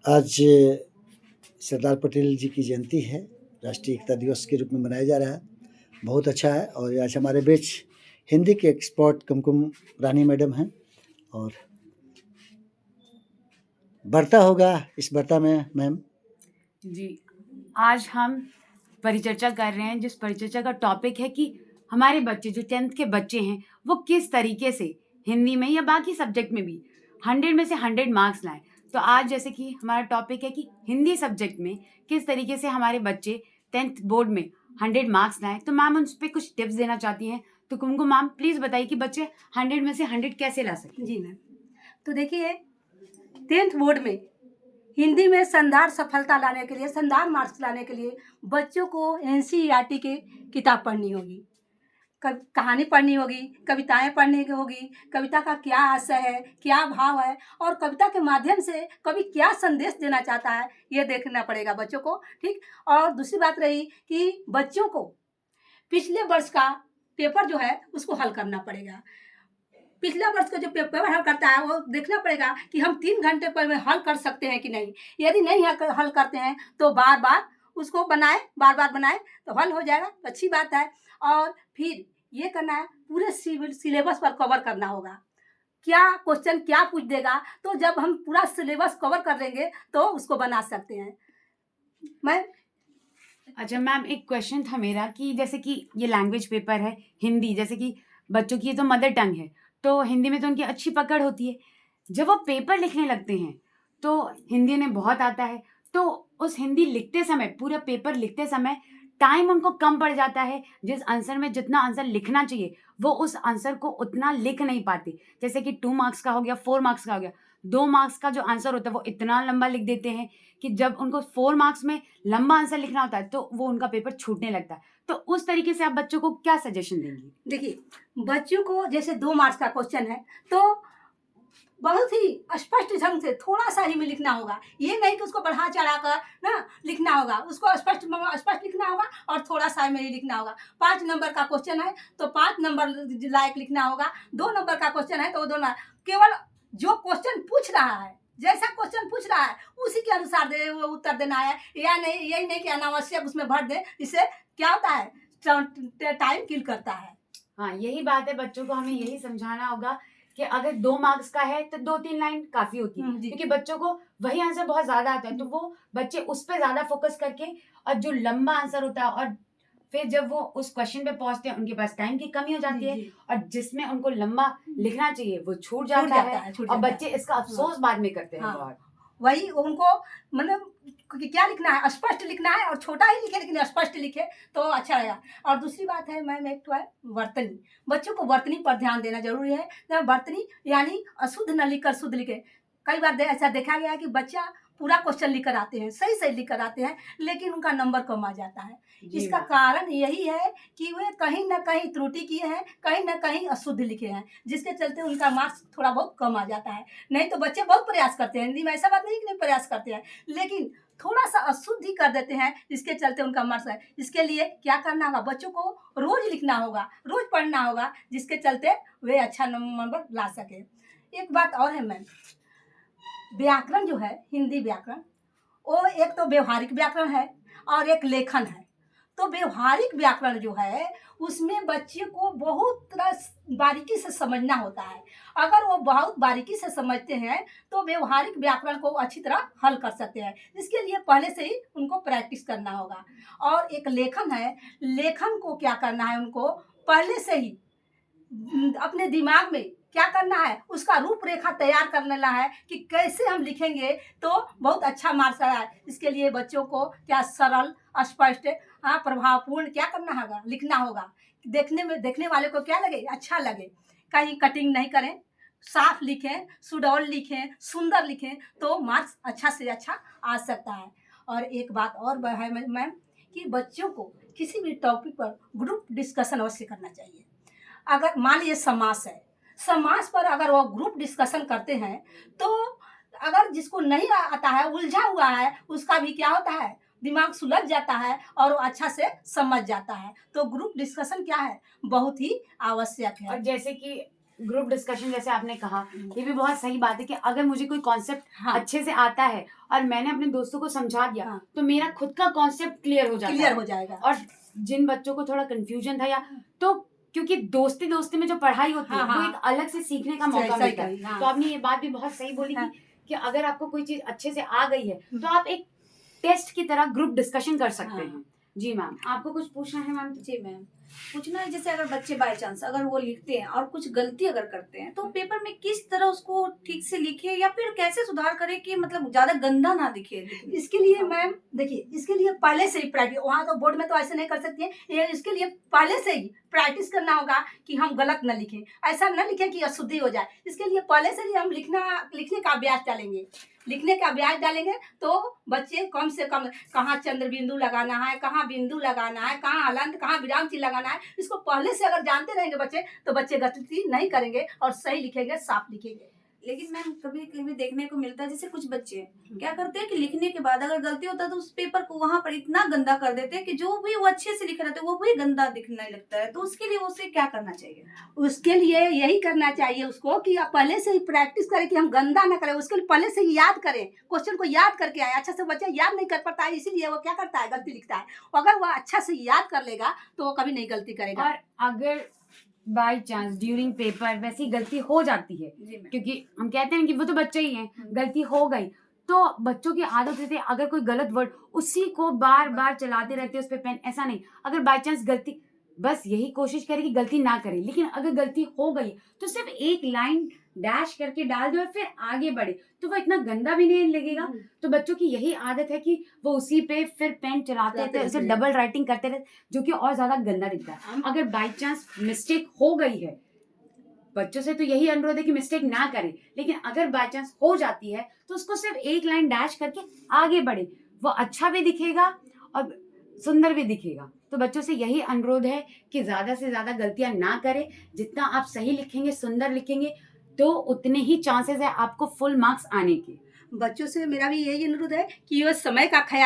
आज सरदार पटेल जी की जयंती है, राष्ट्रीय एकता दिवस के रूप में मनाया जा रहा है। बहुत अच्छा है। और आज हमारे बीच हिंदी के एक्सपर्ट कुमकुम रानी मैडम हैं और वार्ता होगा इस वार्ता में। मैम जी, आज हम परिचर्चा कर रहे हैं, जिस परिचर्चा का टॉपिक है कि हमारे बच्चे जो 10th के बच्चे हैं वो किस तरीके से हिंदी में या बाकी सब्जेक्ट में भी 100 में से 100 मार्क्स लाएं। तो आज जैसे कि हमारा टॉपिक है कि हिंदी सब्जेक्ट में किस तरीके से हमारे बच्चे 10th बोर्ड में 100 मार्क्स लाएं, तो मैम उन पर कुछ टिप्स देना चाहती हैं। तो कुमकुम मैम प्लीज़ बताइए कि बच्चे 100 में से 100 कैसे ला सकें। जी मैम, तो देखिए 10th बोर्ड में हिंदी में शानदार सफलता लाने के लिए, शानदार मार्क्स लाने के लिए बच्चों को एनसीईआरटी की किताब पढ़नी होगी, कहानी पढ़नी होगी, कविताएं पढ़नी होगी, कविता का क्या आशय है, क्या भाव है और कविता के माध्यम से कवि क्या संदेश देना चाहता है, ये देखना पड़ेगा बच्चों को। ठीक। और दूसरी बात रही कि बच्चों को पिछले वर्ष का पेपर जो है उसको हल करना पड़ेगा। पिछले वर्ष का जो पेपर हल करता है वो देखना पड़ेगा कि हम 3 घंटे पर में हल कर सकते हैं कि नहीं। यदि नहीं हल करते हैं तो बार बार उसको बनाए, बार बार बनाए तो हल हो जाएगा, तो अच्छी बात है। और फिर ये करना है, पूरे सिलेबस पर कवर करना होगा, क्या क्वेश्चन क्या पूछ देगा, तो जब हम पूरा सिलेबस कवर कर लेंगे तो उसको बना सकते हैं। मैं अच्छा मैम, एक क्वेश्चन था मेरा कि जैसे कि ये लैंग्वेज पेपर है हिंदी, जैसे कि बच्चों की ये तो मदर टंग है, तो हिंदी में तो उनकी अच्छी पकड़ होती है। जब वो पेपर लिखने लगते हैं तो हिंदी उन्हें बहुत आता है, तो उस हिंदी लिखते समय, पूरा पेपर लिखते समय टाइम उनको कम पड़ जाता है। जिस आंसर में जितना आंसर लिखना चाहिए वो उस आंसर को उतना लिख नहीं पाते। जैसे कि 2 मार्क्स का हो गया, 4 मार्क्स का हो गया, 2 मार्क्स का जो आंसर होता है वो इतना लंबा लिख देते हैं कि जब उनको 4 मार्क्स में लंबा आंसर लिखना होता है तो वो उनका पेपर छूटने लगता है। तो उस तरीके से आप बच्चों को क्या सजेशन देंगी? देखिए, बच्चों को जैसे 2 मार्क्स का क्वेश्चन है तो बहुत ही स्पष्ट ढंग से थोड़ा सा ही में लिखना होगा। ये नहीं कि उसको बढ़ा चढ़ा कर ना लिखना होगा, उसको स्पष्ट लिखना होगा और थोड़ा सा में ही लिखना होगा। 5 नंबर का क्वेश्चन है तो 5 नंबर लायक लिखना होगा। 2 नंबर का क्वेश्चन है तो 2 नंबर, केवल जो क्वेश्चन पूछ रहा है, जैसा क्वेश्चन पूछ रहा है उसी के अनुसार वो उत्तर देना है। या नहीं, यही नहीं कि अनावश्यक उसमें भर दे, इससे क्या होता है, टाइम किल करता है। हाँ, यही बात है, बच्चों को हमें यही समझाना होगा कि अगर 2 मार्क्स का है तो 2-3 लाइन काफी होती है, क्योंकि बच्चों को वही आंसर बहुत ज्यादा आता है, तो वो बच्चे उस पर ज्यादा फोकस करके, और जो लंबा आंसर होता है, और फिर जब वो उस क्वेश्चन पे पहुंचते हैं उनके पास टाइम की कमी हो जाती है, और जिसमें उनको लंबा लिखना चाहिए वो छूट जाता है, और बच्चे इसका अफसोस बाद में करते हैं बहुत। वही उनको मतलब क्या लिखना है, स्पष्ट लिखना है और छोटा ही लिखे लेकिन स्पष्ट लिखे तो अच्छा रहेगा। और दूसरी बात है मैम, एक तो है वर्तनी। बच्चों को वर्तनी पर ध्यान देना जरूरी है। वर्तनी यानी अशुद्ध न लिखकर शुद्ध लिखे। कई बार ऐसा देखा गया है कि बच्चा पूरा क्वेश्चन लिख कर आते हैं, सही सही लिख कर आते हैं, लेकिन उनका नंबर कम आ जाता है। इसका कारण यही है कि वे कहीं ना कहीं त्रुटि किए हैं, कहीं ना कहीं अशुद्ध लिखे हैं, जिसके चलते उनका मार्क्स थोड़ा बहुत कम आ जाता है। नहीं तो बच्चे बहुत प्रयास करते हैं हिंदी में, ऐसा बात नहीं कि नहीं प्रयास करते हैं, लेकिन थोड़ा सा अशुद्ध ही कर देते हैं, जिसके चलते उनका मार्क्स है। इसके लिए क्या करना होगा, बच्चों को रोज लिखना होगा, रोज पढ़ना होगा, जिसके चलते वे अच्छा नंबर ला सके। एक बात और है मैम, व्याकरण जो है, हिंदी व्याकरण, वो एक तो व्यवहारिक व्याकरण है और एक लेखन है। तो व्यवहारिक व्याकरण जो है उसमें बच्चे को बहुत बारीकी से समझना होता है। अगर वो बहुत बारीकी से समझते हैं तो व्यवहारिक व्याकरण को अच्छी तरह हल कर सकते हैं। इसके लिए पहले से ही उनको प्रैक्टिस करना होगा। और एक लेखन है, लेखन को क्या करना है, उनको पहले से ही अपने दिमाग में क्या करना है, उसका रूपरेखा तैयार कर लेना है कि कैसे हम लिखेंगे तो बहुत अच्छा मार्क्स आए। इसके लिए बच्चों को क्या सरल, स्पष्ट, प्रभावपूर्ण क्या करना होगा, लिखना होगा। देखने वाले को क्या लगे, अच्छा लगे। कहीं कटिंग नहीं करें, साफ लिखें, सुडौल लिखें, सुंदर लिखें तो मार्क्स अच्छा से अच्छा आ सकता है। और एक बात और है मैम कि बच्चों को किसी भी टॉपिक पर ग्रुप डिस्कशन अवश्य करना चाहिए। अगर मान लीजिए समास है, समास पर अगर वो ग्रुप डिस्कशन करते हैं तो अगर जिसको नहीं आता है, उलझा हुआ है, उसका भी क्या होता है, दिमाग सुलझ जाता है और वो अच्छा से समझ जाता है। तो ग्रुप डिस्कशन क्या है, बहुत ही आवश्यक है। और जैसे कि ग्रुप डिस्कशन जैसे आपने कहा, ये भी बहुत सही बात है कि अगर मुझे कोई कॉन्सेप्ट हाँ अच्छे से आता है और मैंने अपने दोस्तों को समझा दिया, हाँ। तो मेरा खुद का कॉन्सेप्ट क्लियर हो जाता क्लियर है। हो जाएगा। और जिन बच्चों को थोड़ा कंफ्यूजन था या तो क्योंकि दोस्ती दोस्ती में जो पढ़ाई होती है हाँ, वो हाँ। एक अलग से सीखने का सही- मौका सही मिलता है। कही, हाँ। तो आपने ये बात भी बहुत सही बोली हाँ। कि अगर आपको कोई चीज अच्छे से आ गई है तो आप एक टेस्ट की तरह ग्रुप डिस्कशन कर सकते हाँ। हैं। जी मैम, आपको कुछ पूछना है मैम? जी मैम, पूछना है जैसे अगर बच्चे बाय चांस अगर वो लिखते हैं और कुछ गलती अगर करते हैं तो पेपर में किस तरह उसको ठीक से लिखे या फिर कैसे सुधार करे कि मतलब ज्यादा गंदा ना दिखे लिखने में? इसके लिए मैम देखिए, इसके लिए पहले से ही प्रैक्टिस, वहाँ तो बोर्ड में तो ऐसे नहीं कर सकती है, ये इसके लिए पहले से ही प्रैक्टिस करना होगा कि हम गलत न लिखें, ऐसा न लिखें कि अशुद्धि हो जाए। इसके लिए पहले से ही हम लिखने का अभ्यास डालेंगे। लिखने का अभ्यास डालेंगे तो बच्चे कम से कम कहाँ चंद्र बिंदु लगाना है, कहाँ बिंदु लगाना है, कहाँ हलंत, कहाँ विराम चिन्ह लगाना है, इसको पहले से अगर जानते रहेंगे बच्चे तो बच्चे गलती नहीं करेंगे और सही लिखेंगे, साफ लिखेंगे। लेकिन मैम कभी कभी देखने को मिलता है जैसे कुछ बच्चे क्या करते हैं कि लिखने के बाद अगर गलती होता है तो उस पेपर को वहां पर इतना गंदा कर देते हैं कि जो भी वो अच्छे से लिख रहे थे वो भी गंदा दिखने लगता है। तो उसके लिए उसे क्या करना चाहिए? उसके लिए यही करना चाहिए उसको कि आप पहले से ही प्रैक्टिस करें कि हम गंदा ना करें। उसके लिए पहले से ही याद करें, क्वेश्चन को याद करके आए। अच्छा से बच्चा याद नहीं कर पाता है, इसीलिए वो क्या करता है, गलती लिखता है। अगर वह अच्छा से याद कर लेगा तो वो कभी नहीं गलती करेगा। और अगर बाय चांस ड्यूरिंग पेपर वैसी गलती हो जाती है, जी मैम। क्योंकि हम कहते हैं कि वो तो बच्चे ही हैं, गलती हो गई तो बच्चों की आदत रहती है अगर कोई गलत वर्ड उसी को बार बार चलाते रहते हैं उस पे पेन। ऐसा नहीं, अगर बाय चांस गलती, बस यही कोशिश करें कि गलती ना करें, लेकिन अगर गलती हो गई तो सिर्फ एक लाइन डैश करके डाल दो और फिर आगे बढ़े, तो वो इतना गंदा भी नहीं लगेगा। तो बच्चों की यही आदत है कि वो उसी पे फिर पेन चलाते रहते हैं, उसे डबल राइटिंग करते रहते, जो कि और ज्यादा गंदा दिखता है। अगर बाई चांस मिस्टेक हो गई है, बच्चों से तो यही अनुरोध है कि मिस्टेक ना करें, लेकिन अगर बाई चांस हो जाती है तो उसको सिर्फ एक लाइन डैश करके आगे बढ़े, वो अच्छा भी दिखेगा और सुंदर भी दिखेगा। तो बच्चों से यही अनुरोध है कि ज्यादा से ज्यादा गलतियां ना करें। जितना आप सही लिखेंगे, सुंदर लिखेंगे, तो उतने ही चांसेस है आपको फुल मार्क्स आने के। बच्चों से मेरा भी यही अनुरोध है कि वो समय का ख्याल